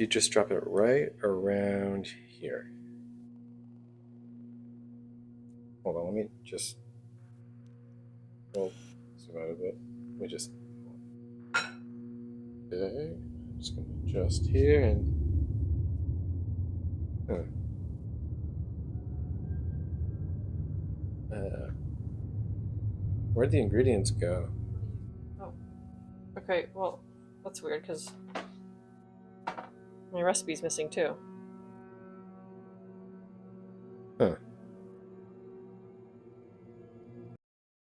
if you just drop it right around here. Hold on, let me just... Well, zoom out a bit. Let me just... Okay, I'm just going to adjust here and... Where'd the ingredients go? Oh. Okay, well, that's weird because my recipe's missing too. Huh.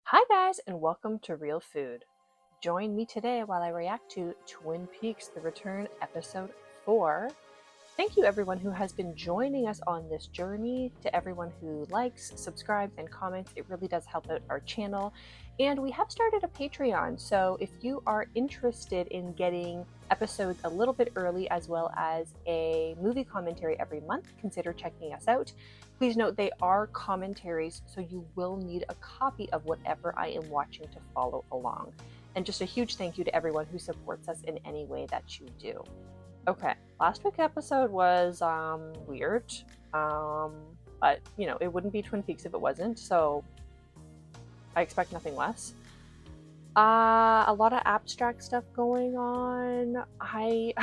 Hi guys, and welcome to Real Food. Join me today while I react to Twin Peaks: The Return, Episode 4. Thank you everyone who has been joining us on this journey, to everyone who likes, subscribes, and comments. It really does help out our channel. And we have started a Patreon, so if you are interested in getting episodes a little bit early as well as a movie commentary every month, consider checking us out. Please note they are commentaries, so you will need a copy of whatever I am watching to follow along. And just a huge thank you to everyone who supports us in any way that you do. Okay, last week's episode was weird, but you know, it wouldn't be Twin Peaks if it wasn't, so I expect nothing less. A lot of abstract stuff going on. I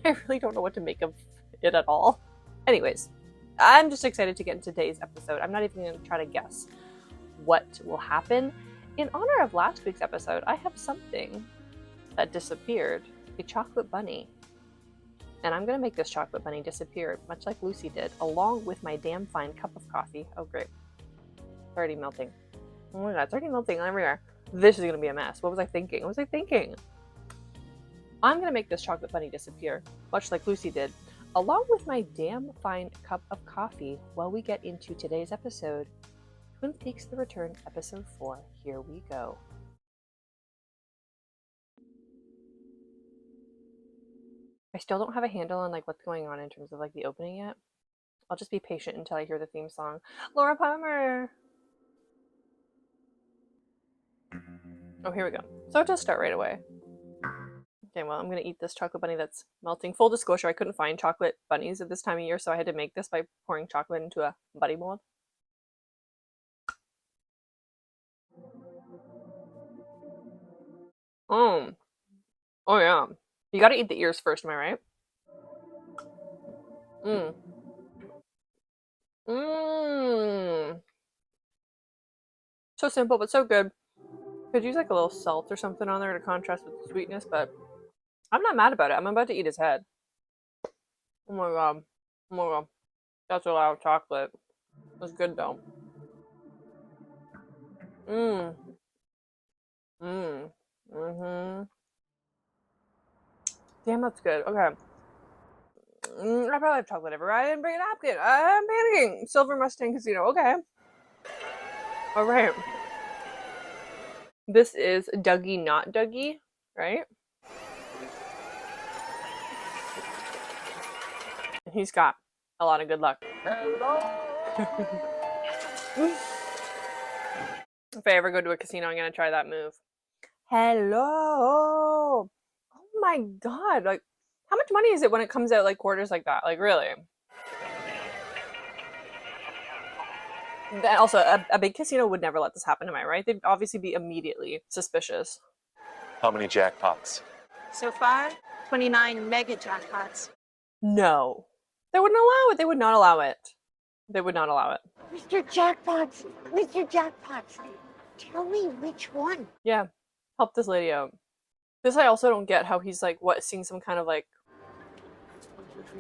really don't know what to make of it at all. Anyways, I'm just excited to get into today's episode. I'm not even going to try to guess what will happen. In honor of last week's episode, I have something that disappeared, a chocolate bunny. And I'm going to make this chocolate bunny disappear, much like Lucy did, along with my damn fine cup of coffee. Oh, great. It's already melting. Oh my god, it's already melting everywhere. This is going to be a mess. What was I thinking? What was I thinking? I'm going to make this chocolate bunny disappear, much like Lucy did, along with my damn fine cup of coffee, while we get into today's episode, Twin Peaks: The Return, Episode 4. Here we go. I still don't have a handle on like what's going on in terms of like the opening yet. I'll just be patient until I hear the theme song. Laura Palmer! Oh, here we go. So it does start right away. Okay, well, I'm gonna eat this chocolate bunny that's melting. Full disclosure, I couldn't find chocolate bunnies at this time of year, so I had to make this by pouring chocolate into a bunny mold. Oh yeah. You gotta eat the ears first, am I right? So simple, but so good. Could use like a little salt or something on there to contrast with the sweetness, but I'm not mad about it. I'm about to eat his head. Oh my god. Oh my god. That's a lot of chocolate. It's good though. Damn, that's good. Okay. I probably have chocolate everywhere. I didn't bring a napkin. I'm panicking. Silver Mustang Casino. Okay. Alright. This is Dougie, not Dougie, right? He's got a lot of good luck. Hello. If I ever go to a casino, I'm gonna try that move. Hello. Oh my god! Like, how much money is it when it comes out like quarters like that? Like, really? And also, a big casino would never let this happen. Am I right? They'd obviously be immediately suspicious. How many jackpots? So far, 29 mega jackpots. No. They wouldn't allow it. They would not allow it. They would not allow it. Mr. Jackpots! Mr. Jackpots! Tell me which one. Yeah. Help this lady out. This I also don't get how he's like, what, seeing some kind of like,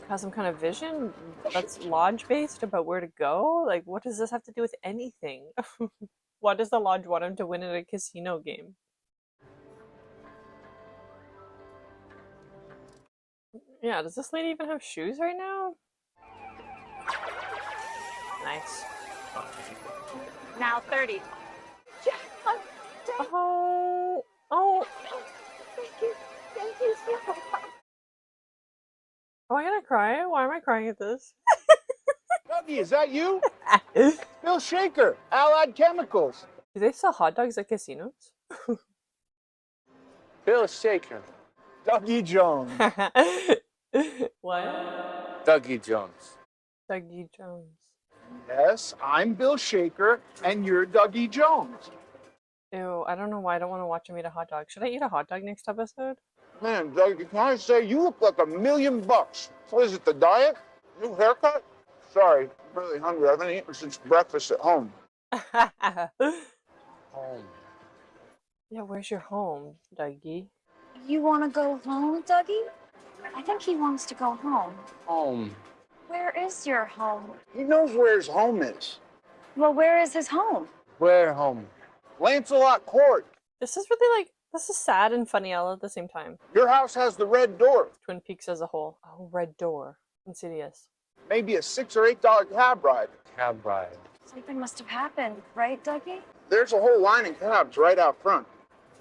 has some kind of vision that's lodge based about where to go? Like, what does this have to do with anything? Why does the lodge want him to win at a casino game? Yeah, does this lady even have shoes right now? Nice. Now 30. Jackpot! Oh. Thank you so much. Am I gonna cry? Why am I crying at this? Dougie, is that you? Bill Shaker, Allied Chemicals. Do they sell hot dogs at casinos? Bill Shaker. Dougie Jones. Well, What? Dougie Jones. Dougie Jones. Yes, I'm Bill Shaker, and you're Dougie Jones. Ew, I don't know why I don't want to watch him eat a hot dog. Should I eat a hot dog next episode? Man, Dougie, can I say you look like $1,000,000? What is it, the diet? New haircut? Sorry, I'm really hungry. I haven't eaten since breakfast at home. Home. Yeah, where's your home, Dougie? You want to go home, Dougie? I think he wants to go home. Home. Where is your home? He knows where his home is. Well, where is his home? Where home? Lancelot Court. This is really like, this is sad and funny all at the same time. Your house has the red door. Twin Peaks as a whole. Oh, red door. Insidious. Maybe a $6 or $8 cab ride. Cab ride. Something must have happened, right, Dougie? There's a whole line of cabs right out front.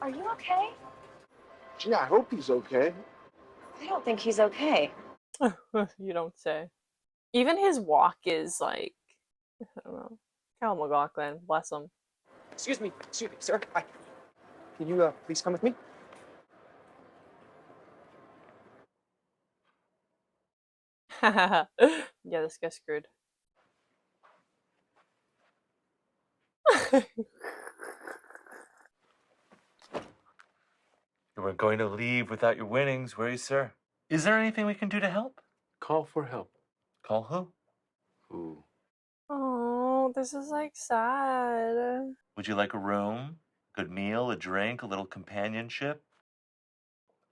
Are you okay? Gee, I hope he's okay. I don't think he's okay. You don't say. Even his walk is like, I don't know. Cal McLaughlin, bless him. Excuse me, sir. Can you please come with me? Yeah, this guy's screwed. You weren't going to leave without your winnings, were you, sir? Is there anything we can do to help? Call for help. Call who? Who? Oh, this is like sad. Would you like a room, good meal, a drink, a little companionship?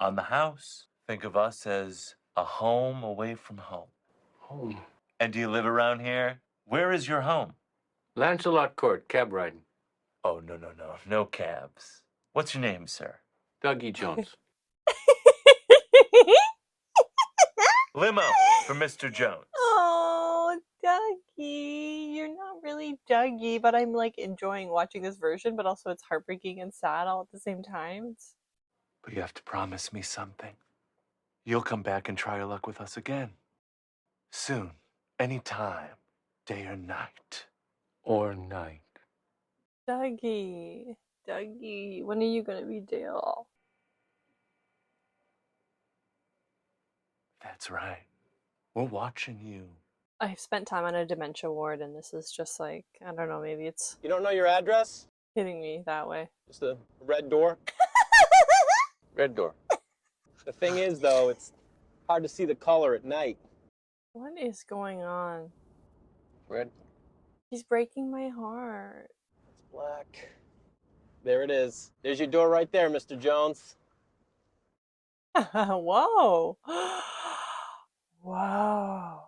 On the house. Think of us as a home away from home. Home. And do you live around here? Where is your home? Lancelot Court, cab riding. Oh, no. No cabs. What's your name, sir? Dougie Jones. Limo for Mr. Jones. Oh, Dougie. You're not really Dougie, but I'm like enjoying watching this version, but also it's heartbreaking and sad all at the same time. But you have to promise me something. You'll come back and try your luck with us again. Soon. Anytime. Day or night. Or night. Dougie. Dougie, when are you gonna be Dale? That's right. We're watching you. I've spent time on a dementia ward, and this is just like, I don't know, maybe it's You don't know your address? hitting me that way. Just a red door? Red door. The thing is, though, it's hard to see the color at night. What is going on? Red. He's breaking my heart. It's black. There it is. There's your door right there, Mr. Jones. Whoa. Whoa.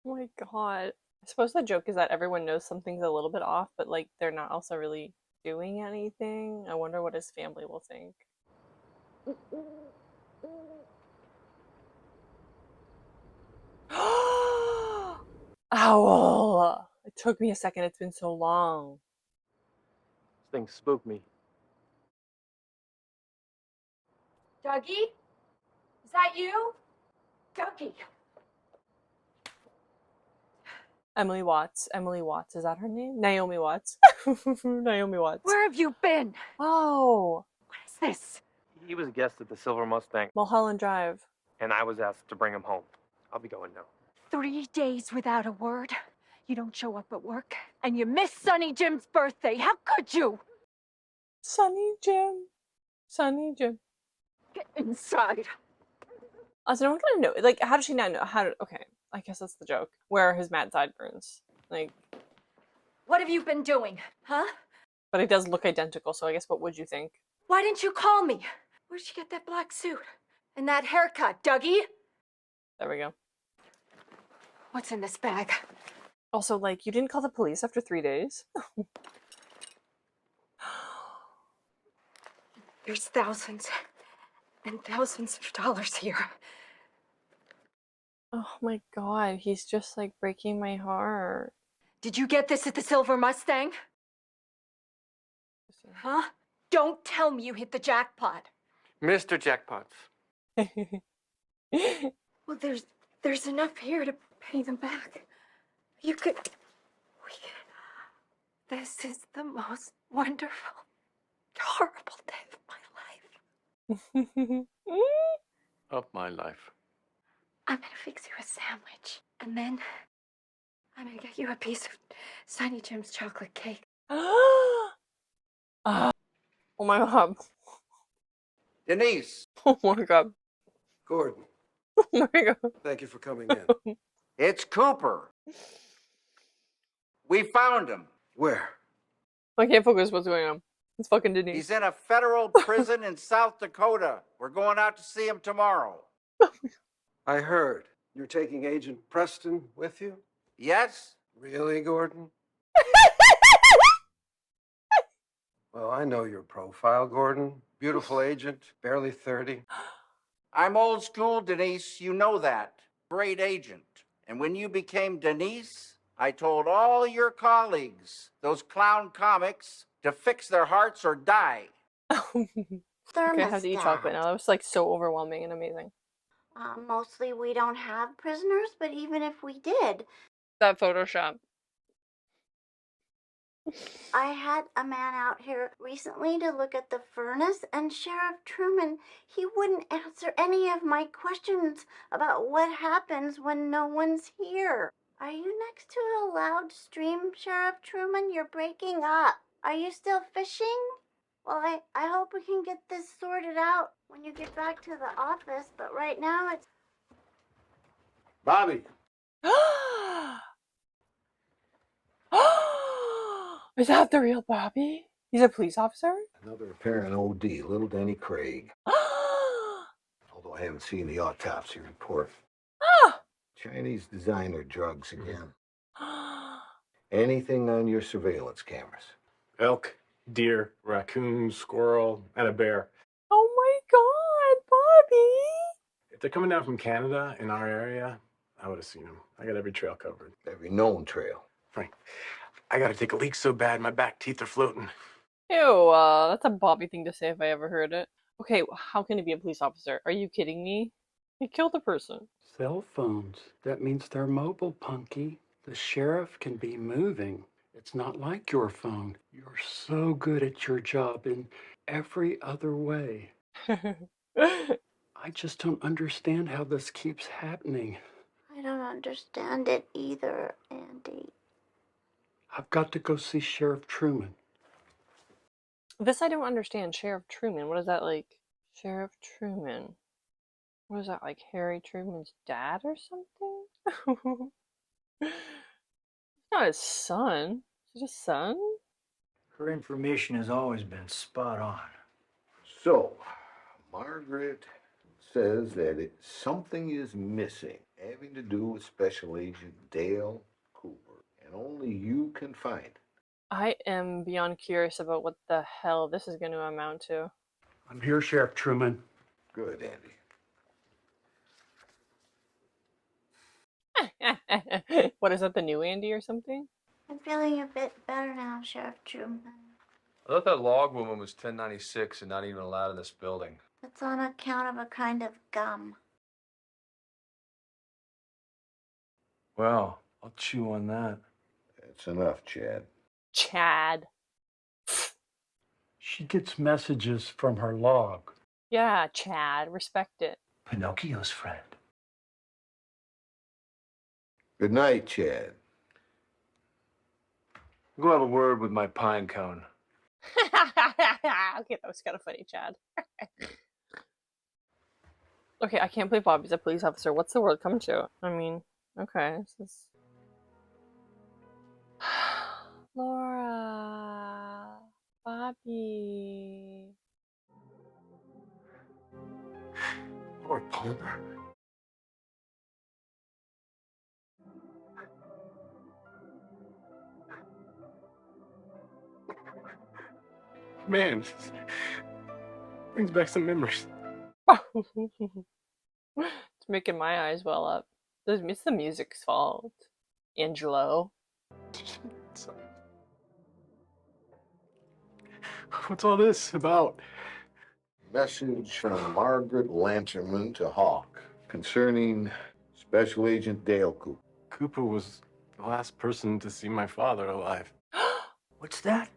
Oh my god. I suppose the joke is that everyone knows something's a little bit off, but like they're not also really doing anything. I wonder what his family will think. Owl! It took me a second. It's been so long. This thing spooked me. Dougie? Is that you? Dougie. Emily Watts. Emily Watts. Is that her name? Naomi Watts. Naomi Watts. Where have you been? Oh, What is this? He was a guest at the Silver Mustang, Mulholland Drive. and I was asked to bring him home. I'll be going now. 3 days without a word. You don't show up at work, and you miss Sonny Jim's birthday. How could you? Sonny Jim. Sonny Jim. Get inside. Also, no one gonna know. Like, how does she not know? Okay, I guess that's the joke. Where are his mad sideburns? Like, What have you been doing, huh? but it does look identical. So I guess what would you think? Why didn't you call me? Where'd you get that black suit? And that haircut, Dougie? There we go. What's in this bag? Also, like, you didn't call the police after 3 days? There's thousands and thousands of dollars here. Oh my god, he's just like breaking my heart. Did you get this at the Silver Mustang? Huh? Don't tell me you hit the jackpot. Mr. Jackpots. Well, there's enough here to pay them back. You could... This is the most wonderful, horrible day of my life. Of my life. I'm gonna fix you a sandwich. And then I'm gonna get you a piece of Sonny Jim's chocolate cake. Ah, oh my god. Denise, Oh my god. Gordon, Oh my god. thank you for coming in. It's Cooper. We found him. Where? I can't focus what's going on. It's fucking Denise. He's in a federal prison in South Dakota. We're going out to see him tomorrow. I heard. You're taking Agent Preston with you? Yes? Really, Gordon? Well, I know your profile, Gordon. Beautiful agent, barely 30. I'm old school, Denise. You know that. Great agent. And when you became Denise, I told all your colleagues, those clown comics, to fix their hearts or die. Okay, I have to eat chocolate now. That was like so overwhelming and amazing. Mostly we don't have prisoners, but even if we did, That Photoshop. I had a man out here recently to look at the furnace, and Sheriff Truman, he wouldn't answer any of my questions about what happens when no one's here. Are you next to a loud stream, Sheriff Truman? You're breaking up. Are you still fishing? Well, I hope we can get this sorted out when you get back to the office, but right now it's... Bobby. Is that the real Bobby? He's a police officer? Another apparent OD, little Danny Craig. Although I haven't seen the autopsy report. Chinese designer drugs again. Anything on your surveillance cameras? Elk, deer, raccoon, squirrel, and a bear. Oh my god, Bobby! If they're coming down from Canada in our area, I would have seen them. I got every trail covered. Every known trail. Frank, I gotta take a leak so bad my back teeth are floating. Ew, that's a Bobby thing to say if I ever heard it. Okay, how can he be a police officer? Are you kidding me? He killed a person. Cell phones. That means they're mobile, Punky. The sheriff can be moving. It's not like your phone. You're so good at your job in every other way. I just don't understand how this keeps happening. I don't understand it either, Andy. I've got to go see Sheriff Truman. This I don't understand. Sheriff Truman. What is that like? Sheriff Truman. What is that like? Harry Truman's dad or something? It's not his son. Is it his son? Her information has always been spot on. So, Margaret says that something is missing, having to do with Special Agent Dale Cooper, and only you can find it. I am beyond curious about what the hell this is going to amount to. I'm here, Sheriff Truman. Good, Andy. What is that, the new Andy or something? I'm feeling a bit better now, Sheriff Truman. I thought that log woman was 1096 and not even allowed in this building. It's on account of a kind of gum. Well, I'll chew on that. That's enough, Chad. Chad. She gets messages from her log. Yeah, Chad. Respect it. Pinocchio's friend. Good night, Chad. Go have a word with my pine cone. Okay, that was kind of funny, Chad. Okay, I can't believe Bobby's a police officer. What's the world come to? I mean, okay, this is... Laura... Bobby... Lord Palmer. Man, brings back some memories. It's making my eyes well up. It's the music's fault. Angelo. What's all this about? Message from Margaret Lanterman to Hawk concerning Special Agent Dale Cooper. Cooper was the last person to see my father alive. What's that?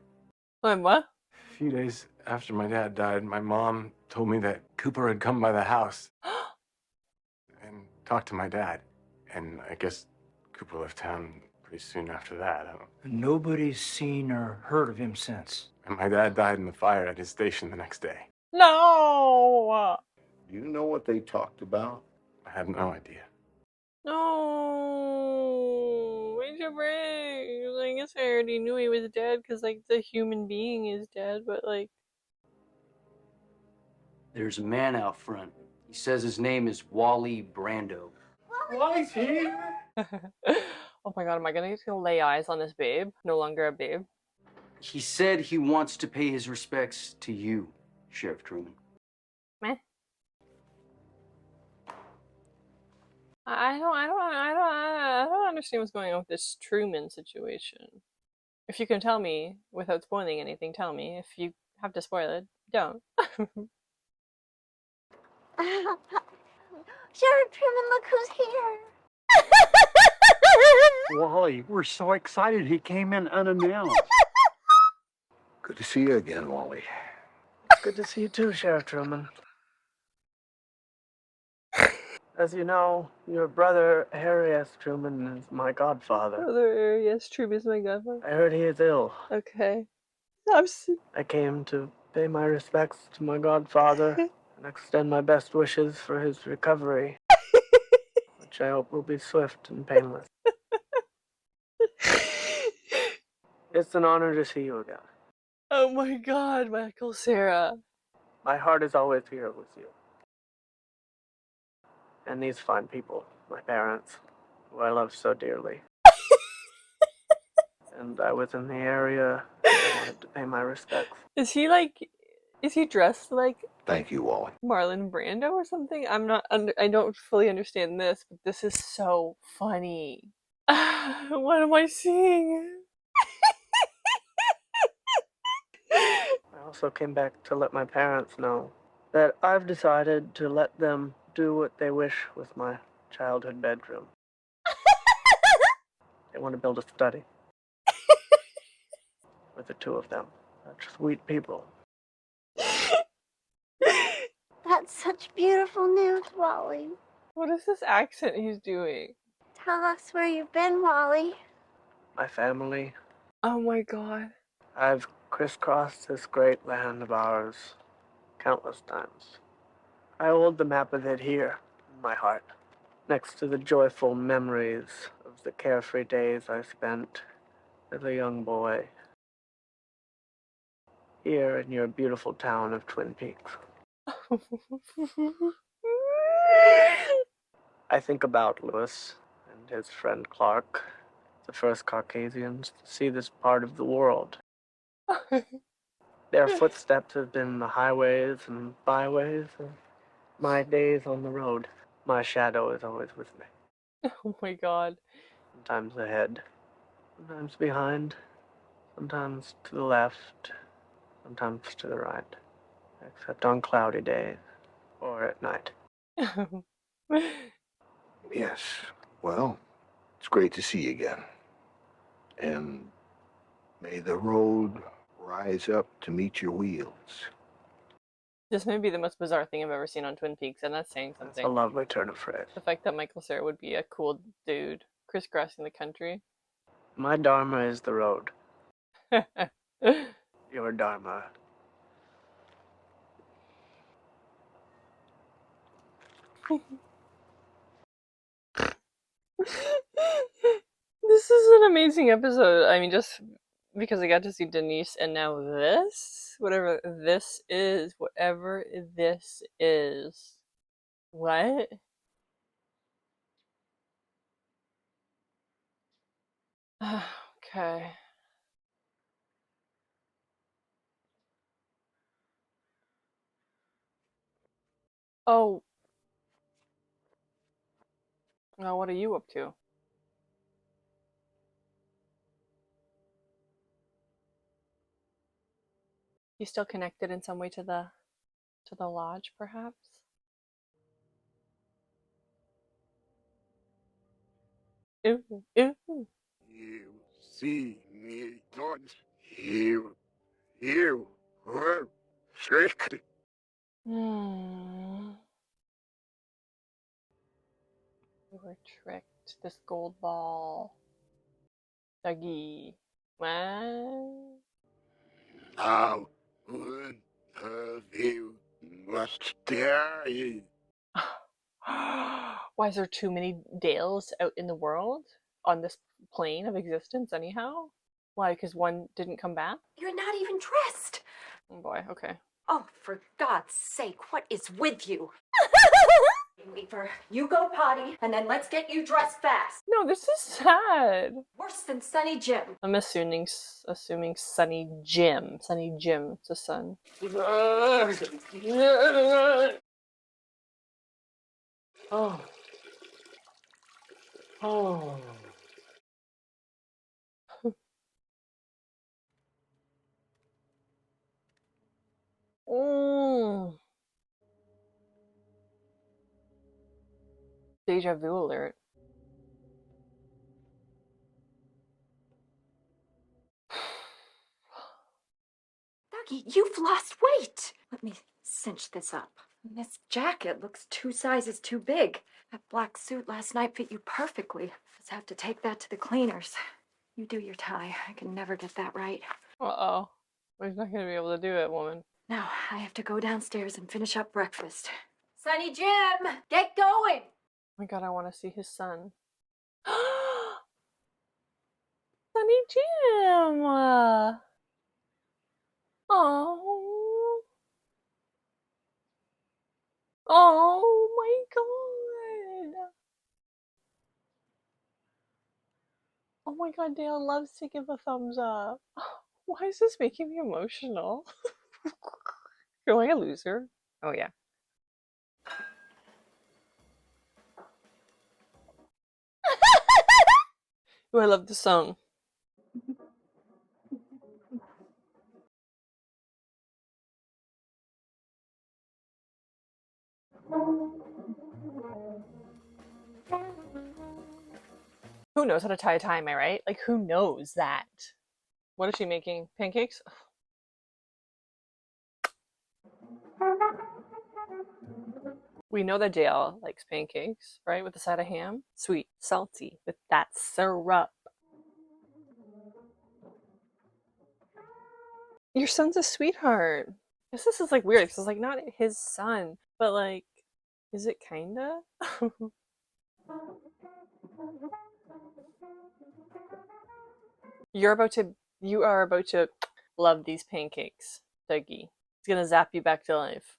Wait, what? A few days after my dad died, my mom told me that Cooper had come by the house. And talked to my dad, and I guess Cooper left town pretty soon after that. Nobody's seen or heard of him since. And my dad died in the fire at his station the next day. No! Do you know what they talked about? I have no idea. No! Major break! I guess I already knew he was dead because, like, the human being is dead, but, like... There's a man out front. He says his name is Wally Brando. Wally's here! Oh my god, am I gonna lay eyes on this babe? No longer a babe. He said he wants to pay his respects to you, Sheriff Truman. Meh. I don't understand what's going on with this Truman situation. If you can tell me without spoiling anything, tell me. If you have to spoil it, don't. Sheriff Truman, look who's here. Wally, we're so excited he came in unannounced. Good to see you again, Wally. Good to see you too, Sheriff Truman. As you know, your brother, Harry S. Truman, is my godfather. Brother Harry S. Truman is my godfather. I heard he is ill. Okay. I came to pay my respects to my godfather and extend my best wishes for his recovery, which I hope will be swift and painless. It's an honor to see you again. Oh my god, Michael Cera. My heart is always here with you. And these fine people, my parents, who I love so dearly. And I was in the area, I wanted to pay my respects. Is he dressed like Thank you, Wally. Marlon Brando or something? I don't fully understand this, but this is so funny. What am I seeing? I also came back to let my parents know that I've decided to let them do what they wish with my childhood bedroom. They want to build a study. With the two of them. Such sweet people. That's such beautiful news, Wally. What is this accent he's doing? Tell us where you've been, Wally. My family. Oh my god. I've crisscrossed this great land of ours countless times. I hold the map of it here in my heart, next to the joyful memories of the carefree days I spent as a young boy here in your beautiful town of Twin Peaks. I think about Lewis and his friend Clark, the first Caucasians to see this part of the world. Their footsteps have been the highways and byways of my days on the road. My shadow is always with me. Oh my god. Sometimes ahead, sometimes behind, sometimes to the left, sometimes to the right, except on cloudy days or at night. Yes. Well, it's great to see you again. And may the road rise up to meet your wheels. This may be the most bizarre thing I've ever seen on Twin Peaks, and that's saying something. That's a lovely turn of phrase. The fact that Michael Cera would be a cool dude crisscrossing the country. My dharma is the road. Your dharma. This is an amazing episode. I mean, just because I got to see Denise, and now this? Whatever this is. Whatever this is. What? Okay. Oh. Now what are you up to? You still connected in some way to the lodge, perhaps? Ew, ew. You see me not. You were tricked. Hmm. We were tricked. This gold ball. Dougie. What? How would you must die? Why is there too many Dales out in the world? On this plane of existence, anyhow? Why? Because one didn't come back? You're not even dressed. Oh boy, okay. Oh, for God's sake, what is with you? Weaver, you go potty, and then let's get you dressed fast. No, this is sad. Worse than Sonny Jim. I'm assuming Sonny Jim. Sonny Jim, it's a son. Oh. Oh. Mm. Deja vu alert. Dougie, you've lost weight. Let me cinch this up. This jacket looks 2 sizes too big. That black suit last night fit you perfectly. Just have to take that to the cleaners. You do your tie. I can never get that right. Uh-oh. We're not going to be able to do it, woman. Now, I have to go downstairs and finish up breakfast. Sonny Jim, get going! Oh my god, I want to see his son. Sonny Jim! Oh. Oh my god. Oh my god, Dale loves to give a thumbs up. Why is this making me emotional? You're like a loser. Oh yeah. Oh, I love the song. Who knows how to tie a tie, am I right? Like, who knows that? What is she making? Pancakes? We know that Dale likes pancakes, right? With a side of ham. Sweet, salty, with that syrup. Your son's a sweetheart. I guess this is like weird because it's like not his son, but like, is it kinda? You are about to love these pancakes, Dougie. It's gonna zap you back to life.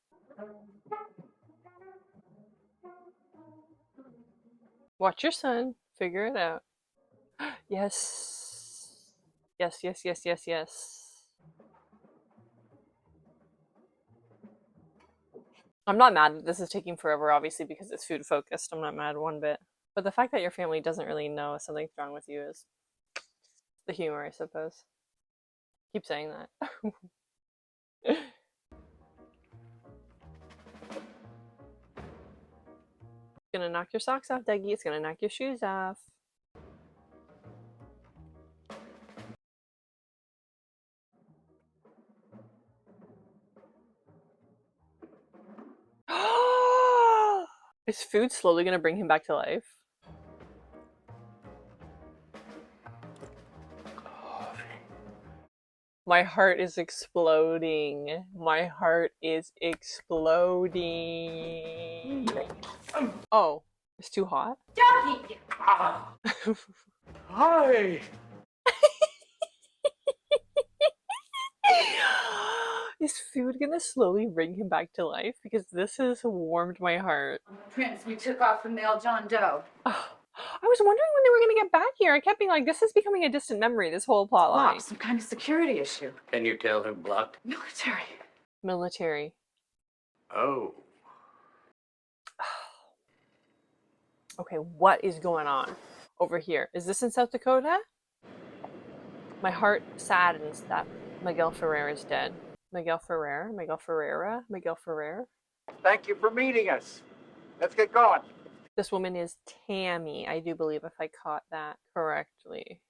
Watch your son. Figure it out. Yes. Yes, yes, yes, yes, yes. I'm not mad that this is taking forever, obviously, because it's food focused. I'm not mad one bit. But the fact that your family doesn't really know something's wrong with you is the humor, I suppose. Keep saying that. It's gonna knock your socks off, Dougie. It's gonna knock your shoes off. Is food slowly gonna bring him back to life? My heart is exploding. My heart is exploding. Oh, it's too hot? Dougie! Hi! Is food gonna slowly bring him back to life? Because this has warmed my heart. Prince, we took off from male John Doe. I was wondering when they were gonna get back here. I kept being like, this is becoming a distant memory, this whole plot line. Some kind of security issue. Can you tell who blocked? Military. Military. Oh. Okay, what is going on over here? Is this in South Dakota? My heart saddens that Miguel Ferrer is dead. Miguel Ferrer? Miguel Ferreira? Miguel Ferrer? Thank you for meeting us. Let's get going. This woman is Tammy, I do believe, if I caught that correctly.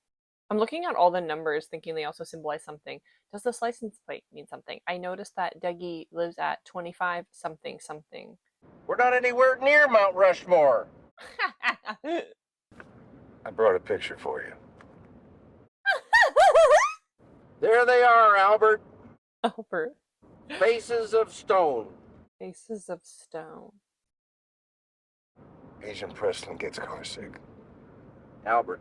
I'm looking at all the numbers thinking they also symbolize something. Does this license plate mean something? I noticed that Dougie lives at 25 something something. We're not anywhere near Mount Rushmore. I brought a picture for you. There they are, Albert. Albert. Faces of stone. Faces of stone. Agent Preston gets carsick. Albert,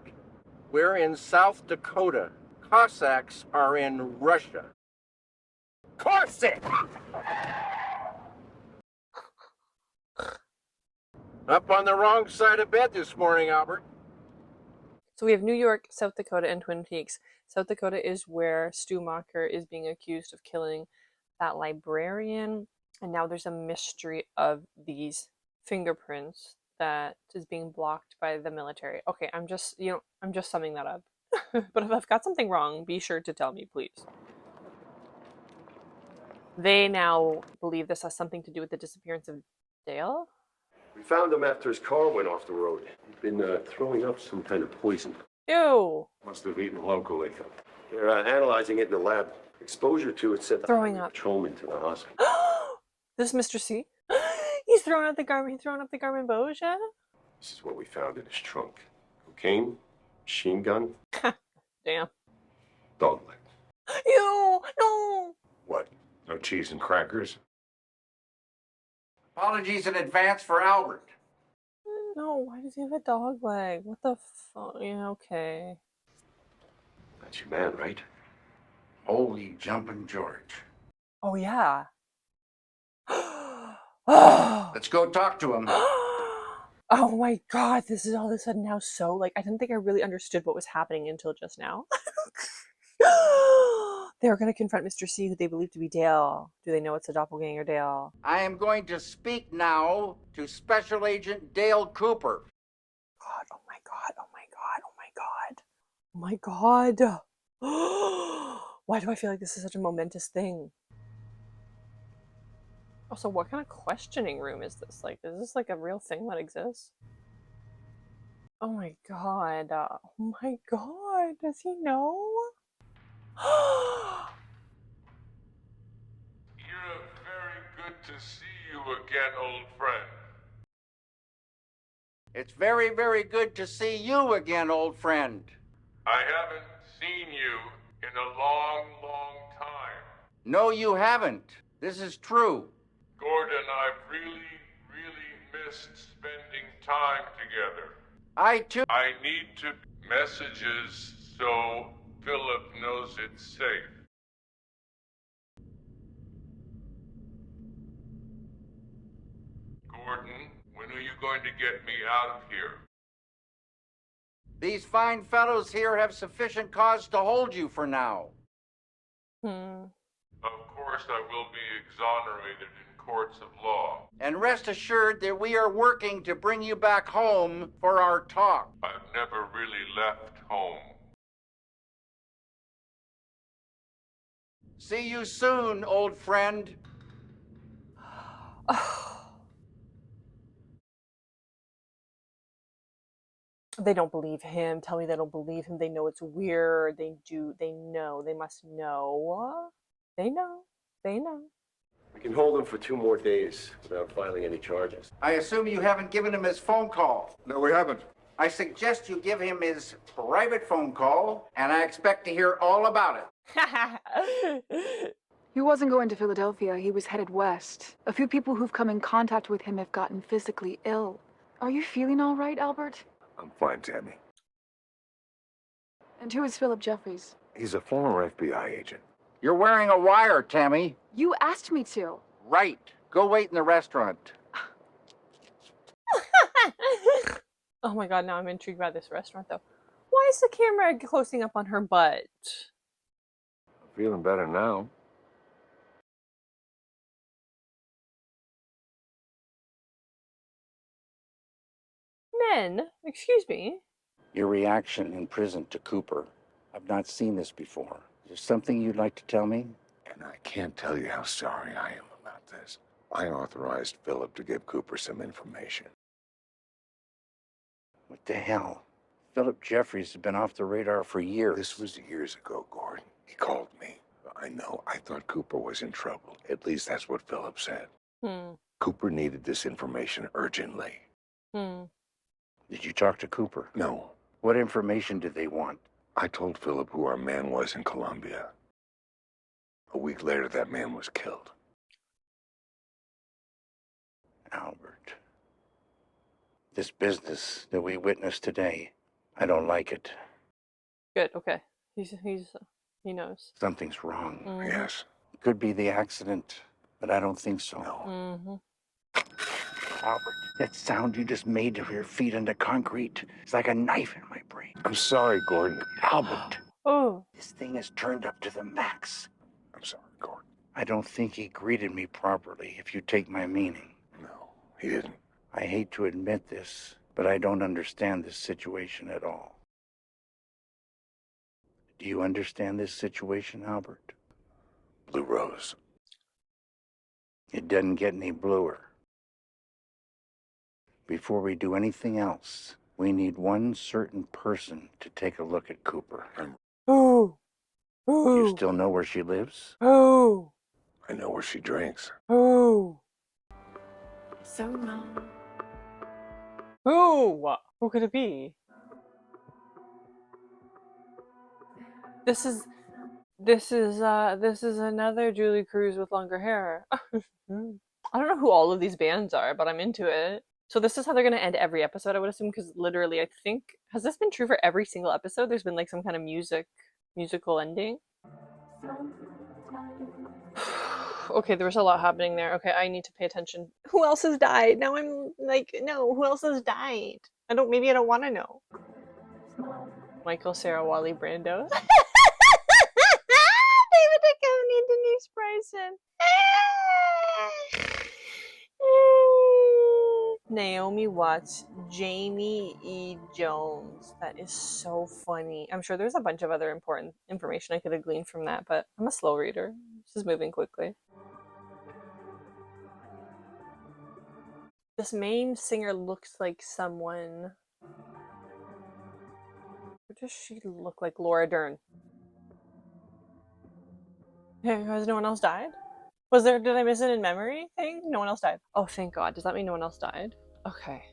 we're in South Dakota. Cossacks are in Russia. Carsick! Up on the wrong side of bed this morning, Albert. So we have New York, South Dakota, and Twin Peaks. South Dakota is where Stu Macher is being accused of killing that librarian. And now there's a mystery of these fingerprints that is being blocked by the military. Okay, I'm just summing that up. But if I've got something wrong, be sure to tell me, please. They now believe this has something to do with the disappearance of Dale. We found him after his car went off the road. He'd been throwing up some kind of poison. Ew. Must have eaten locally. They're analyzing it in the lab. Exposure to it sent throwing up patrolman to the hospital. This is Mr. C. He's throwing up the Garmin. He's throwing up the Garmin Boja. This is what we found in his trunk. Cocaine, machine gun. Damn. Dog leg. Ew, no. What? No cheese and crackers? Apologies in advance for Albert. No, why does he have a dog leg? What the fuck? Yeah, okay. That's your man, right? Holy jumping George. Oh, yeah. Let's go talk to him. Oh my god, this is all of a sudden now so, like, I didn't think I really understood what was happening until just now. They're going to confront Mr. C, who they believe to be Dale. Do they know it's a doppelganger Dale? I am going to speak now to Special Agent Dale Cooper. God, oh my god, oh my god, oh my god. Oh my god. Why do I feel like this is such a momentous thing? Also, what kind of questioning room is this? Like, is this like a real thing that exists? Oh my god. Oh my god. Does he know? You're very good to see you again, old friend. It's very, very good to see you again, old friend. I haven't seen you in a long, long time. No, you haven't. This is true. Gordon, I've really, really missed spending time together. I too. I need to messages so Philip knows it's safe. Gordon, when are you going to get me out of here? These fine fellows here have sufficient cause to hold you for now. Of course I will be exonerated in courts of law. And rest assured that we are working to bring you back home for our talk. I've never really left home. See you soon, old friend. They don't believe him. Tell me they don't believe him. They know it's weird. They do. They know. They must know. They know. They know. We can hold him for 2 more days without filing any charges. I assume you haven't given him his phone call. No, we haven't. I suggest you give him his private phone call, and I expect to hear all about it. He wasn't going to Philadelphia. He was headed west. A few people who've come in contact with him have gotten physically ill. Are you feeling all right, Albert? I'm fine, Tammy. And who is Philip Jeffries? He's a former FBI agent. You're wearing a wire, Tammy. You asked me to. Right. Go wait in the restaurant. Oh my god, now I'm intrigued by this restaurant though. Why is the camera closing up on her butt? I'm feeling better now. Men, excuse me. Your reaction in prison to Cooper. I've not seen this before. Is there something you'd like to tell me? And I can't tell you how sorry I am about this. I authorized Philip to give Cooper some information. What the hell? Philip Jeffries has been off the radar for years. This was years ago, Gordon. He called me. I know. I thought Cooper was in trouble. At least that's what Philip said. Cooper needed this information urgently. Did you talk to Cooper? No. What information did they want? I told Philip who our man was in Colombia. A week later, that man was killed. Albert. This business that we witnessed today, I don't like it. Good. Okay. He knows. Something's wrong. Mhm. Yes. It could be the accident, but I don't think so. Mm-hmm. Albert, that sound you just made of your feet under concrete is like a knife in my brain. I'm sorry, Gordon. Albert. Oh. This thing is turned up to the max. I'm sorry, Gordon. I don't think he greeted me properly, if you take my meaning. No, he didn't. I hate to admit this, but I don't understand this situation at all. Do you understand this situation, Albert? Blue Rose. It doesn't get any bluer. Before we do anything else, we need one certain person to take a look at Cooper. Oh. Oh. You still know where she lives? Oh. I know where she drinks. Oh. So long. Oh. Who could it be? This is another Julie Cruz with longer hair. I don't know who all of these bands are, but I'm into it. So this is how they're going to end every episode, I would assume, because literally, I think, has this been true for every single episode? There's been like some kind of musical ending. Okay, there was a lot happening there. Okay, I need to pay attention. Who else has died? Now I'm like, no, who else has died? Maybe I don't want to know. Michael, Sarah, Wally, Brando. David Duchovny, Denise Bryson. Naomi Watts, Jamie E. Jones. That is so funny. I'm sure there's a bunch of other important information I could have gleaned from that, but I'm a slow reader. This is moving quickly. This main singer looks like someone. Who does she look like? Laura Dern. Has no one else died? Did I miss it in memory thing? No one else died. Oh, thank God. Does that mean no one else died? Okay.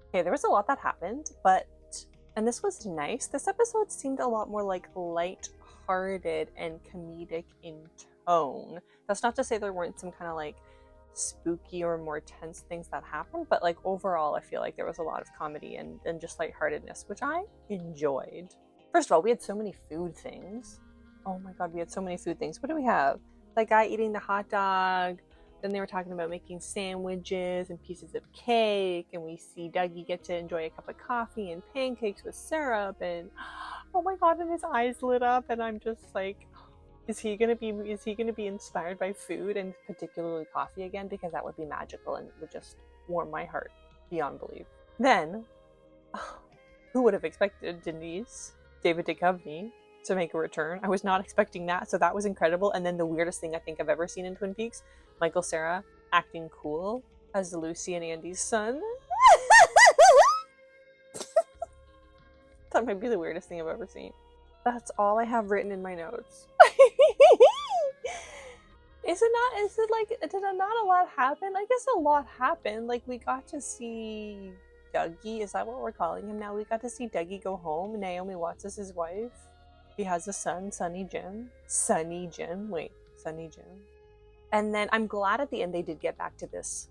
Okay, there was a lot that happened, and this was nice. This episode seemed a lot more like light-hearted and comedic in tone. That's not to say there weren't some kind of like spooky or more tense things that happened, but like overall, I feel like there was a lot of comedy and just lightheartedness, which I enjoyed. First of all, we had so many food things. Oh my God, we had so many food things. What do we have? That guy eating the hot dog. Then they were talking about making sandwiches and pieces of cake. And we see Dougie get to enjoy a cup of coffee and pancakes with syrup. And oh my God, and his eyes lit up. And I'm just like, is he gonna be inspired by food and particularly coffee again? Because that would be magical and would just warm my heart beyond belief. Then, who would have expected Denise, David Duchovny, to make a return? I was not expecting that, so that was incredible. And then the weirdest thing I think I've ever seen in Twin Peaks, Michael Cera acting cool as Lucy and Andy's son. That might be the weirdest thing I've ever seen. That's all I have written in my notes. Did not a lot happen? I guess a lot happened. Like, we got to see Dougie. Is that what we're calling him now? We got to see Dougie go home. Naomi Watts is his wife. He has a son, Sonny Jim. Sonny Jim. And then I'm glad at the end they did get back to this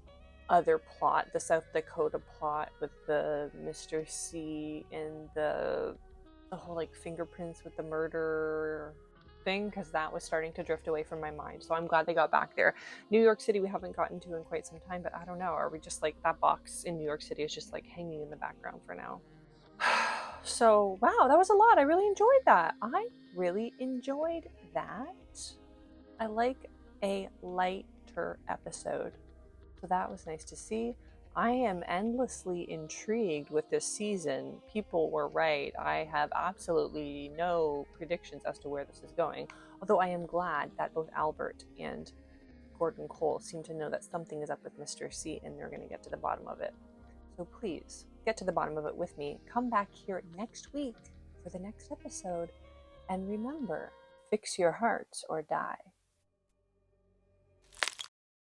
other plot, the South Dakota plot with the Mr. C and the whole like fingerprints with the murder thing, because that was starting to drift away from my mind. So I'm glad they got back there. New York City we haven't gotten to in quite some time, but I don't know. Are we just like that box in New York City is just like hanging in the background for now? So, wow, that was a lot. I really enjoyed that. I like a lighter episode. So that was nice to see. I am endlessly intrigued with this season. People were right. I have absolutely no predictions as to where this is going. Although I am glad that both Albert and Gordon Cole seem to know that something is up with Mr. C and they're going to get to the bottom of it. So please, get to the bottom of it with me. Come back here next week for the next episode. And remember, fix your hearts or die.